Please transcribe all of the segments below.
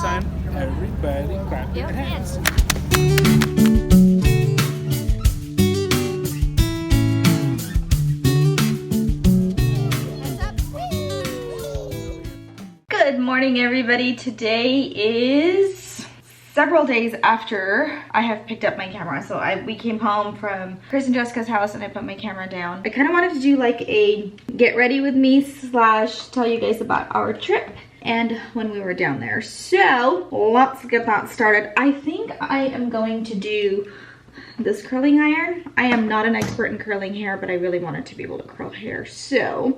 time, everybody clap your hands. Good morning, everybody. Today is several days after I have picked up my camera. So we came home from Chris and Jessica's house and I put my camera down. I kind of wanted to do like a get ready with me slash tell you guys about our trip and when we were down there. So let's get that started. I think I am going to do this curling iron. I am not an expert in curling hair, but I really wanted to be able to curl hair. So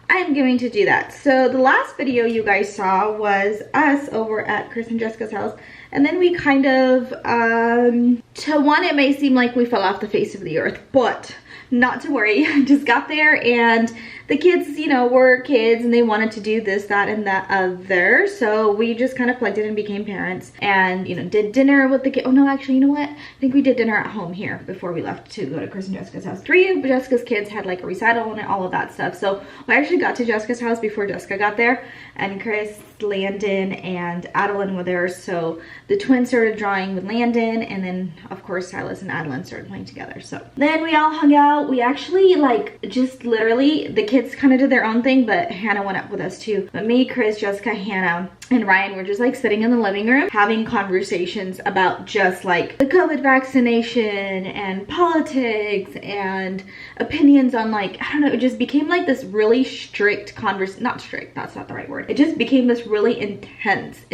I am going to do that. So the last video you guys saw was us over at Chris and Jessica's house. And then we kind of, to one, it may seem like we fell off the face of the earth, but not to worry. I just got there and the kids, you know, were kids and they wanted to do this, that, and that other. So we just kind of plugged in and became parents and, you know, did dinner with the kids. Oh no, actually, you know what? I think we did dinner at home here before we left to go to Chris and Jessica's house. 3 of Jessica's kids had like a recital and all of that stuff. So we actually got to Jessica's house before Jessica got there, and Chris, Landon, and Adeline were there. So the twins started drawing with Landon, and then of course Silas and Adeline started playing together. So then we all hung out. We actually like just literally, the kids kind of did their own thing, but Hannah went up with us too. But me, Chris, Jessica, Hannah, and Ryan were just like sitting in the living room having conversations about just like the COVID vaccination and politics and opinions on, like, I don't know, it just became like this really strict not strict, that's not the right word. It just became this really intense,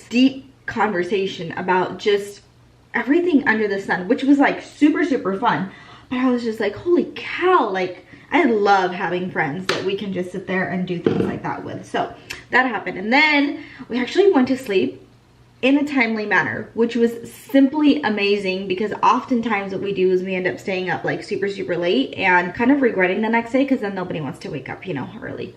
deep conversation about just everything under the sun, which was like super fun. But I was just like, holy cow, like I love having friends that we can just sit there and do things like that with. So that happened. And then we actually went to sleep in a timely manner, which was simply amazing, because oftentimes what we do is we end up staying up like super late and kind of regretting the next day, because then nobody wants to wake up, you know, early.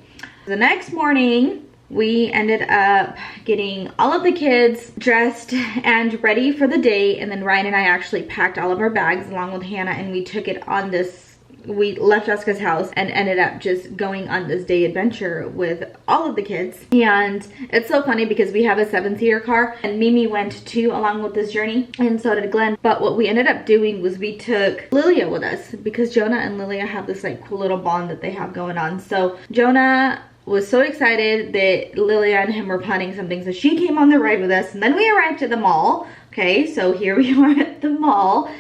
The next morning, we ended up getting all of the kids dressed and ready for the day, and then Ryan and I actually packed all of our bags along with Hannah, and we took it on this, we left Jessica's house and ended up just going on this day adventure with all of the kids. And it's so funny because we have a 7-seater car, and Mimi went too along with this journey, and so did Glenn. But what we ended up doing was we took Lilia with us, because Jonah and Lilia have this like cool little bond that they have going on. So Jonah was so excited that Lilia and him were planning something, so she came on the ride with us, and then we arrived at the mall. Okay, so here we are at the mall.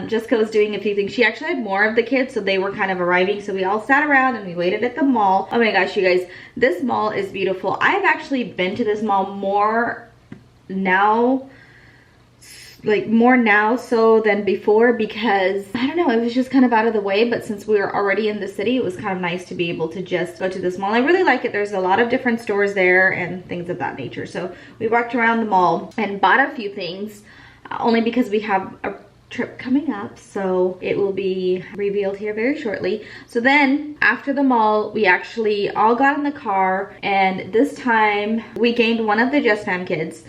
Jessica was doing a few things. She actually had more of the kids, so they were kind of arriving, so we all sat around and we waited at the mall. Oh my gosh, you guys, this mall is beautiful. I've actually been to this mall more now so than before, because I don't know, it was just kind of out of the way. But since we were already in the city, it was kind of nice to be able to just go to this mall. I really like it. There's a lot of different stores there and things of that nature. So we walked around the mall and bought a few things, only because we have a trip coming up, so it will be revealed here very shortly. So then after the mall, we actually all got in the car, and this time we gained one of the Just Fam kids.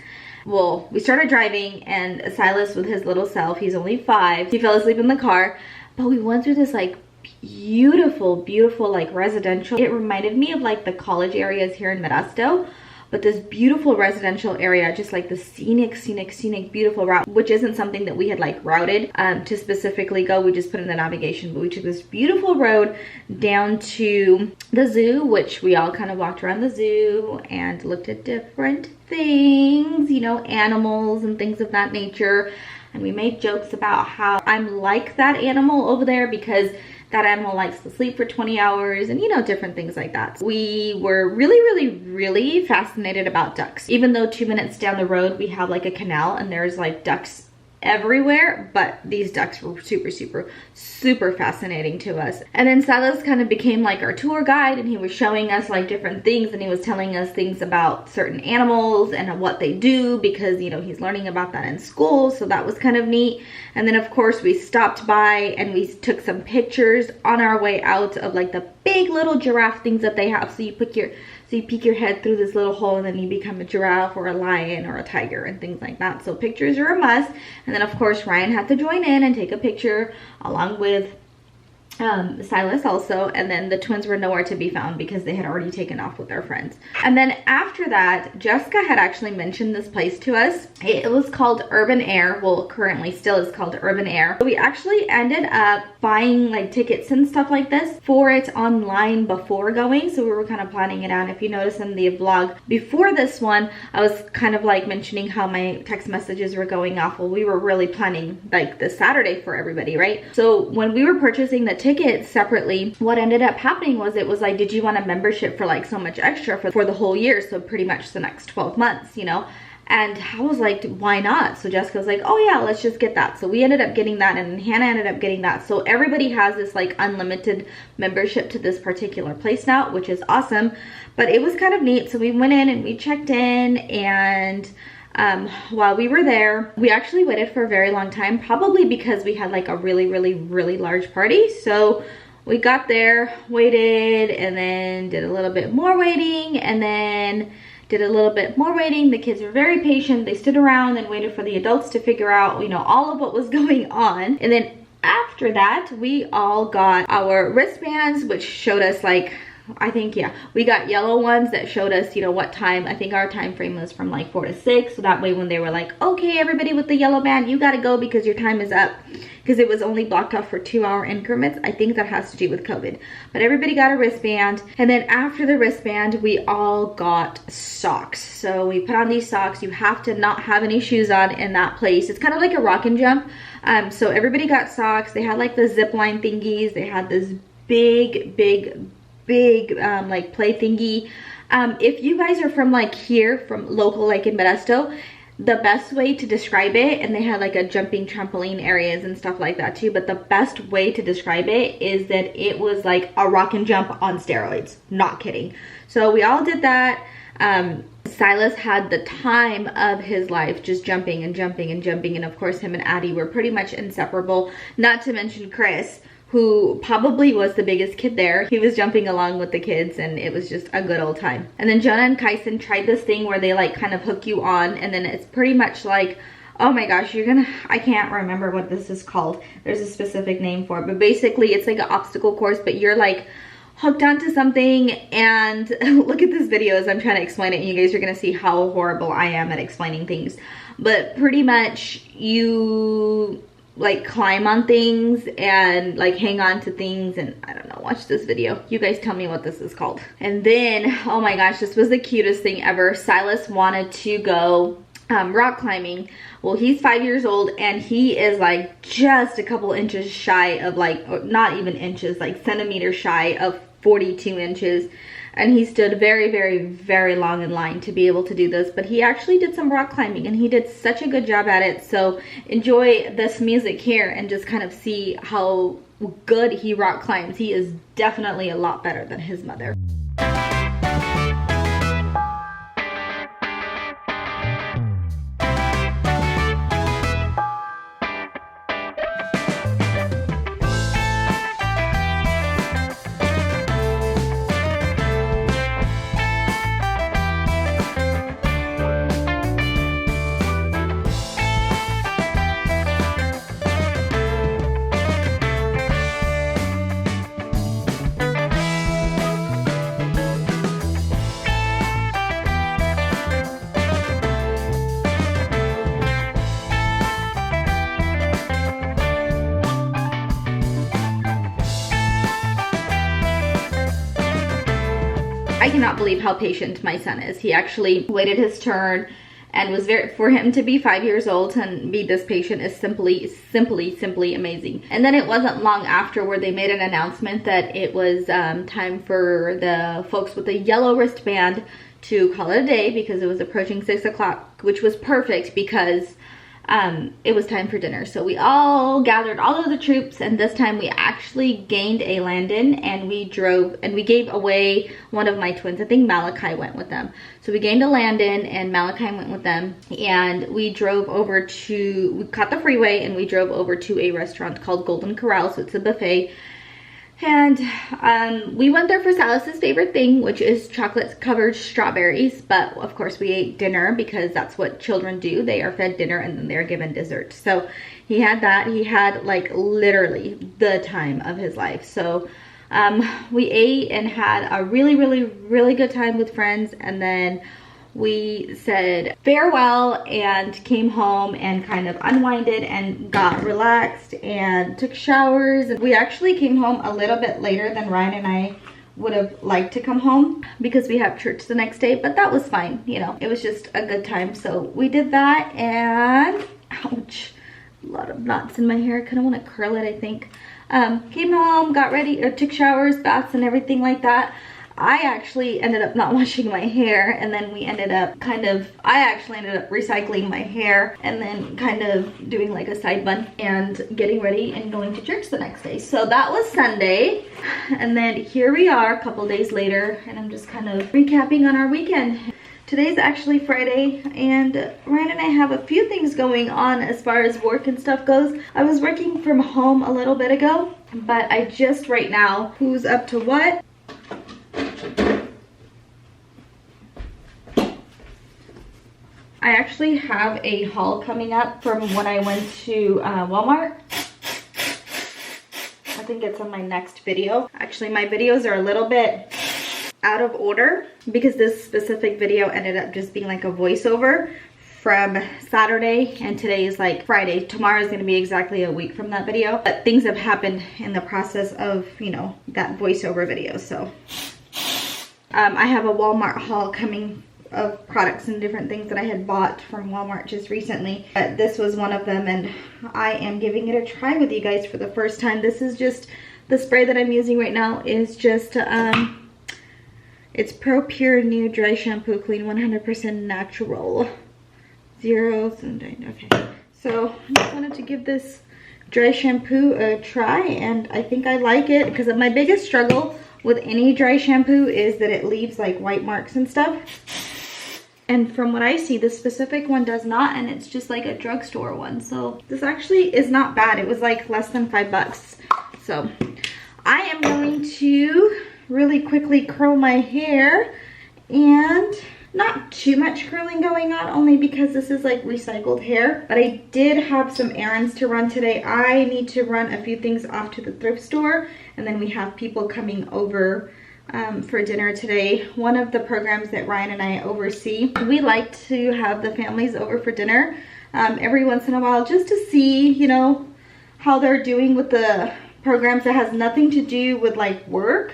Well, we started driving, and Silas with his little self, he's only 5, he fell asleep in the car. But we went through this like beautiful like residential, it reminded me of like the college areas here in Modesto, but this beautiful residential area, just like the scenic beautiful route, which isn't something that we had like routed to specifically go. We just put in the navigation, but we took this beautiful road down to the zoo, which we all kind of walked around the zoo and looked at different things, you know, animals and things of that nature. And we made jokes about how I'm like that animal over there, because that animal likes to sleep for 20 hours and, you know, different things like that. We were really fascinated about ducks. Even though 2 minutes down the road we have like a canal and there's like ducks everywhere, but these ducks were super fascinating to us. And then Silas kind of became like our tour guide, and he was showing us like different things, and he was telling us things about certain animals and what they do, because, you know, he's learning about that in school, so that was kind of neat. And then of course we stopped by and we took some pictures on our way out of like the big little giraffe things that they have. So you peek your head through this little hole and then you become a giraffe or a lion or a tiger and things like that. So pictures are a must. And then of course Ryan had to join in and take a picture along with Silas also, and then the twins were nowhere to be found because they had already taken off with their friends. And then after that, Jessica had actually mentioned this place to us. It was called Urban Air. Well, currently still is called Urban Air. We actually ended up buying like tickets and stuff like this for it online before going, so we were kind of planning it out. If you notice in the vlog before this one, I was kind of like mentioning how my text messages were going off. Well, we were really planning like this Saturday for everybody, right? So when we were purchasing the tickets separately, what ended up happening was it was like, did you want a membership for like so much extra for the whole year? So pretty much the next 12 months, you know? And I was like, why not? So Jessica was like, oh yeah, let's just get that. So we ended up getting that, and Hannah ended up getting that. So everybody has this like unlimited membership to this particular place now, which is awesome. But it was kind of neat. So we went in and we checked in, and while we were there, we actually waited for a very long time, probably because we had like a really large party. So we got there, waited, and then did a little bit more waiting, and then did a little bit more waiting. The kids were very patient. They stood around and waited for the adults to figure out, you know, all of what was going on. And then after that, we all got our wristbands, which showed us like, I think, yeah, we got yellow ones that showed us, you know, what time. I think our time frame was from like 4 to 6. So that way when they were like, okay, everybody with the yellow band, you got to go because your time is up. Because it was only blocked off for 2-hour increments. I think that has to do with COVID. But everybody got a wristband. And then after the wristband, we all got socks. So we put on these socks. You have to not have any shoes on in that place. It's kind of like a rock and jump. So everybody got socks. They had like the zip line thingies. They had this big like play thingy. If you guys are from like here, from local, like in Modesto, the best way to describe it, and they had like a jumping trampoline areas and stuff like that too, but the best way to describe it is that it was like a rock and jump on steroids. Not kidding. So we all did that. Silas had the time of his life, just jumping and jumping and jumping, and of course him and Addie were pretty much inseparable, not to mention Chris, who probably was the biggest kid there. He was jumping along with the kids, and it was just a good old time. And then Jonah and Kyson tried this thing where they like kind of hook you on, and then it's pretty much like, oh my gosh, I can't remember what this is called. There's a specific name for it, but basically it's like an obstacle course, but you're like hooked onto something. And look at this video as I'm trying to explain it, and you guys are gonna see how horrible I am at explaining things. But pretty much you like climb on things and like hang on to things, and I don't know, watch this video. You guys tell me what this is called. And then, oh my gosh, this was the cutest thing ever. Silas wanted to go rock climbing. Well, he's 5 years old, and he is like just a couple inches shy of like, not even inches, like centimeters shy of 42 inches. And he stood very long in line to be able to do this. But he actually did some rock climbing, and he did such a good job at it. So enjoy this music here and just kind of see how good he rock climbs. He is definitely a lot better than his mother. I cannot believe how patient my son is. He actually waited his turn, and was for him to be 5 years old and be this patient is simply amazing. And then it wasn't long after where they made an announcement that it was time for the folks with the yellow wristband to call it a day, because it was approaching 6 o'clock, which was perfect because it was time for dinner. So we all gathered all of the troops, and this time we actually gained a Landon, and we drove, and we gave away one of my twins. I think Malachi went with them. So we gained a Landon, and Malachi went with them, and we drove over to, we caught the freeway, and we drove over to a restaurant called Golden Corral. So it's a buffet. And we went there for Silas's favorite thing, which is chocolate covered strawberries. But of course we ate dinner because that's what children do. They are fed dinner and then they're given dessert. So he had that. He had like literally the time of his life. So we ate and had a really good time with friends, and then we said farewell and came home and kind of unwinded and got relaxed and took showers. We actually came home a little bit later than Ryan and I would have liked to come home because we have church the next day, but that was fine. You know, it was just a good time. So we did that, and ouch, a lot of knots in my hair. I kind of want to curl it, I think. Came home, got ready, took showers, baths, and everything like that. I actually ended up not washing my hair, and then we ended up I actually ended up recycling my hair and then kind of doing like a side bun and getting ready and going to church the next day. So that was Sunday, and then here we are a couple days later, and I'm just kind of recapping on our weekend. Today's actually Friday, and Ryan and I have a few things going on as far as work and stuff goes. I was working from home a little bit ago, but I just right now, who's up to what? I actually have a haul coming up from when I went to Walmart. I think it's on my next video. Actually, my videos are a little bit out of order because this specific video ended up just being like a voiceover from Saturday, and today is like Friday. Tomorrow is going to be exactly a week from that video, but things have happened in the process of, you know, that voiceover video. So I have a Walmart haul coming of products and different things that I had bought from Walmart just recently, but this was one of them, and I am giving it a try with you guys for the first time. This is just the spray that I'm using right now is just it's Pro Pure New Dry Shampoo Clean 100% Natural Zero. Okay, so I just wanted to give this dry shampoo a try, and I think I like it because my biggest struggle with any dry shampoo is that it leaves like white marks and stuff. And from what I see, this specific one does not, and it's just like a drugstore one. So this actually is not bad. It was like less than $5. So I am going to really quickly curl my hair, and not too much curling going on, only because this is like recycled hair. But I did have some errands to run today. I need to run a few things off to the thrift store, and then we have people coming over for dinner today. One of the programs that Ryan and I oversee, we like to have the families over for dinner every once in a while, just to see, you know, how they're doing with the programs that has nothing to do with like work,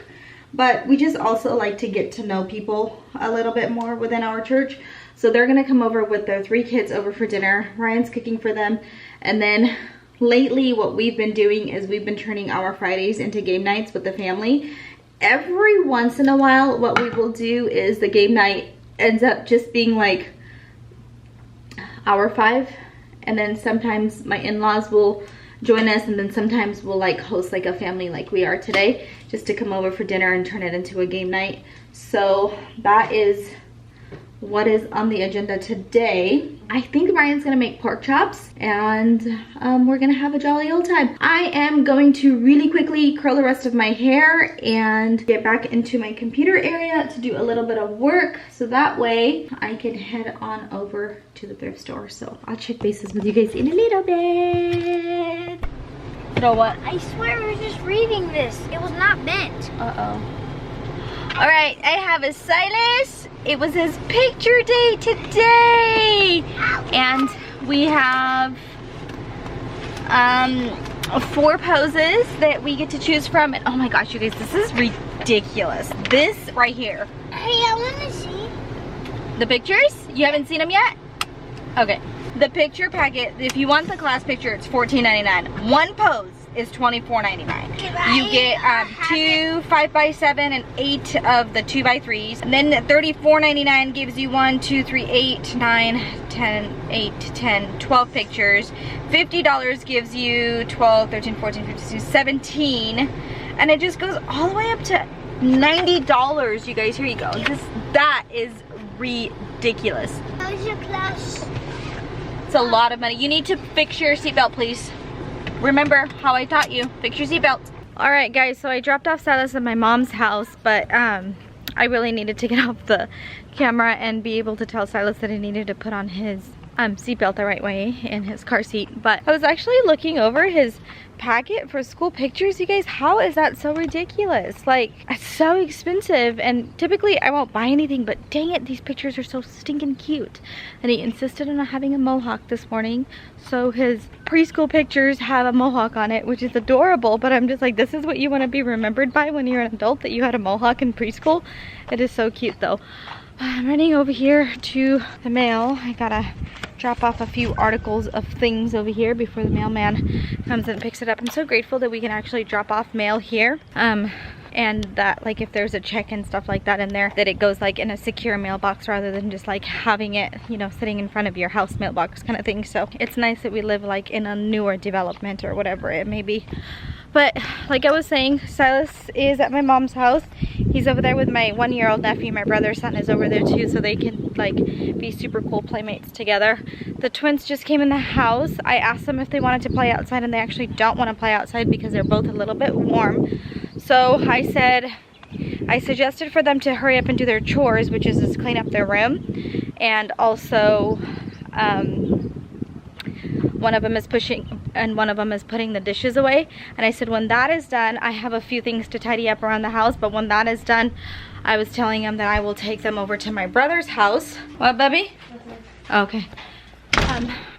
but we just also like to get to know people a little bit more within our church. So they're gonna come over with their 3 kids over for dinner. Ryan's cooking for them, and then lately what we've been doing is we've been turning our Fridays into game nights with the family. Every once in a while, what we will do is the game night ends up just being like hour 5, and then sometimes my in-laws will join us, and then sometimes we'll like host like a family like we are today, just to come over for dinner and turn it into a game night. So that is what is on the agenda today. I think Ryan's gonna make pork chops, and we're gonna have a jolly old time. I am going to really quickly curl the rest of my hair and get back into my computer area to do a little bit of work, so that way I can head on over to the thrift store. So I'll check bases with you guys in a little bit. You know what? I swear we were just reading this. It was not bent. Uh-oh. All right, I have a Silas. It was his picture day today. And we have 4 poses that we get to choose from. And oh my gosh, you guys, this is ridiculous. This right here. Hey, I want to see. The pictures? You haven't seen them yet? Okay. The picture packet, if you want the class picture, it's $14.99. One pose is $24.99. You get 2 5x7 and 8 of the 2x3s. And then $34.99 gives you 1, 2, 3, 8, 9, 10, 8, 10, 12 pictures. $50 gives you 12, 13, 14, 15, 16, 17. And it just goes all the way up to $90, you guys. Here you go. That is ridiculous. How's your class? It's a lot of money. You need to fix your seatbelt, please. Remember how I taught you. Fix your seatbelt. All right, guys, so I dropped off Silas at my mom's house, but I really needed to get off the camera and be able to tell Silas that he needed to put on his seatbelt the right way in his car seat. But I was actually looking over his packet for school pictures. You guys, how is that so ridiculous? Like, it's so expensive, and typically I won't buy anything, but dang it, these pictures are so stinking cute. And he insisted on having a mohawk this morning, so his preschool pictures have a mohawk on it, which is adorable. But I'm just like, this is what you want to be remembered by when you're an adult, that you had a mohawk in preschool? It is so cute though. I'm running over here to the mail. I gotta drop off a few articles of things over here before the mailman comes and picks it up. I'm so grateful that we can actually drop off mail here. And that, like, if there's a check and stuff like that in there, that it goes like in a secure mailbox rather than just like having it, you know, sitting in front of your house mailbox kind of thing. So it's nice that we live like in a newer development or whatever it may be. But like I was saying, Silas is at my mom's house. He's over there with my 1-year-old nephew. My brother's son is over there too, so they can like be super cool playmates together. The twins just came in the house. I asked them if they wanted to play outside, and they actually don't want to play outside because they're both a little bit warm. So I suggested for them to hurry up and do their chores, which is just clean up their room. And also one of them is pushing and one of them is putting the dishes away. And I said, when that is done, I have a few things to tidy up around the house, but when that is done, I was telling them that I will take them over to my brother's house. What, Bubby? Okay.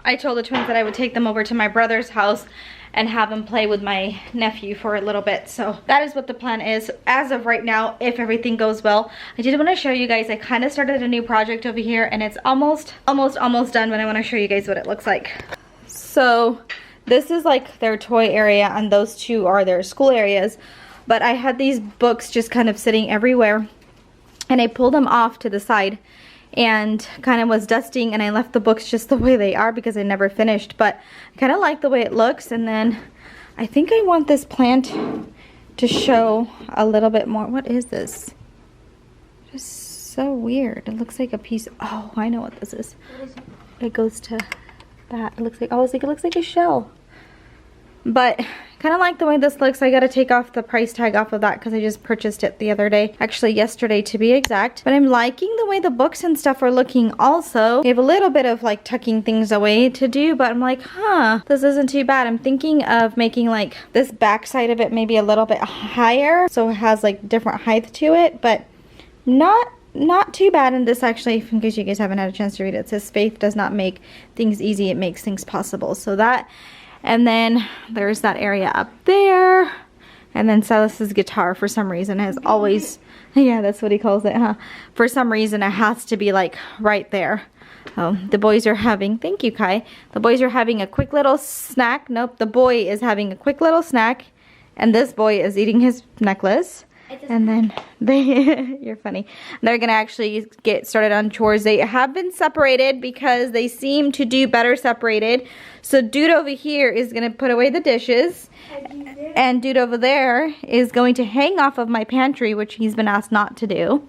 I told the twins that I would take them over to my brother's house and have them play with my nephew for a little bit. So that is what the plan is as of right now, if everything goes well. I did want to show you guys, I kind of started a new project over here, and it's almost done, but I want to show you guys what it looks like. So this is like their toy area, and those two are their school areas. But I had these books just kind of sitting everywhere, and I pulled them off to the side and kind of was dusting, and I left the books just the way they are because I never finished. But I kind of like the way it looks. And then I think I want this plant to show a little bit more. What is this? Just so weird. It looks like a piece. Oh, I know what this is. It goes to that. It looks like, oh, it looks like a shell. But kind of like the way this looks. I got to take off the price tag off of that because I just purchased it the other day. Actually, yesterday to be exact. But I'm liking the way the books and stuff are looking also. We have a little bit of like tucking things away to do, but I'm like, huh, this isn't too bad. I'm thinking of making like this back side of it maybe a little bit higher, so it has like different height to it, but not too bad. And this actually, in case you guys haven't had a chance to read it, it says faith does not make things easy, it makes things possible. So that, and then there's that area up there, and then Silas's guitar for some reason has always, yeah, that's what he calls it, huh? For some reason it has to be like right there. Oh, the boys are having, thank you, Kai. The boys are having a quick little snack. Nope, the boy is having a quick little snack, and this boy is eating his necklace. And then they, you're funny. They're gonna actually get started on chores. They have been separated because they seem to do better separated. So dude over here is gonna put away the dishes, and dude over there is going to hang off of my pantry, which he's been asked not to do.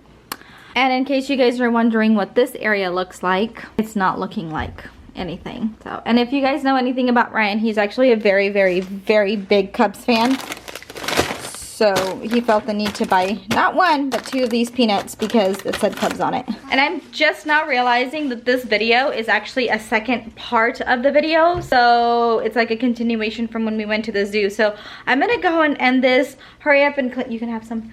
And in case you guys are wondering what this area looks like, it's not looking like anything. So, and if you guys know anything about Ryan, he's actually a very, very, very big Cubs fan. So he felt the need to buy not one, but 2 of these peanuts because it said Cubs on it. And I'm just now realizing that this video is actually a second part of the video. So it's like a continuation from when we went to the zoo. So I'm gonna go and end this, hurry up and you can have some,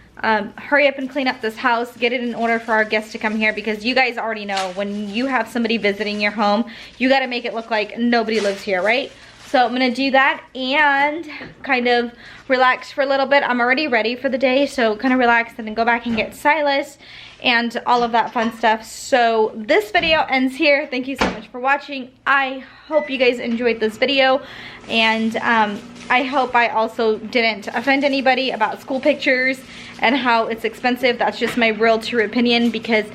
hurry up and clean up this house, get it in order for our guests to come here, because you guys already know when you have somebody visiting your home, you gotta make it look like nobody lives here, right? So I'm gonna do that and kind of relax for a little bit. I'm already ready for the day, so kind of relax and then go back and get Silas and all of that fun stuff. So this video ends here. Thank you so much for watching. I hope you guys enjoyed this video, and I hope I also didn't offend anybody about school pictures and how it's expensive. That's just my real true opinion, because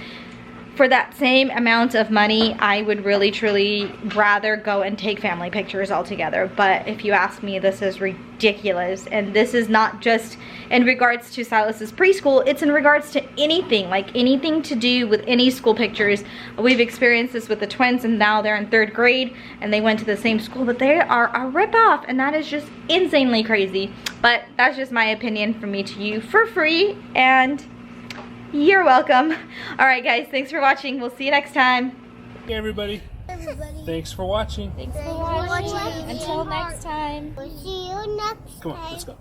for that same amount of money, I would really truly rather go and take family pictures altogether. But if you ask me, this is ridiculous. And this is not just in regards to Silas's preschool, it's in regards to anything, like anything to do with any school pictures. We've experienced this with the twins, and now they're in 3rd grade and they went to the same school, but they are a ripoff, and that is just insanely crazy. But that's just my opinion from me to you for free, and you're welcome. All right, guys, thanks for watching. We'll see you next time. Hey, everybody. Thanks for watching. Thanks for watching. Until next time. We'll see you next time. Come on, let's go.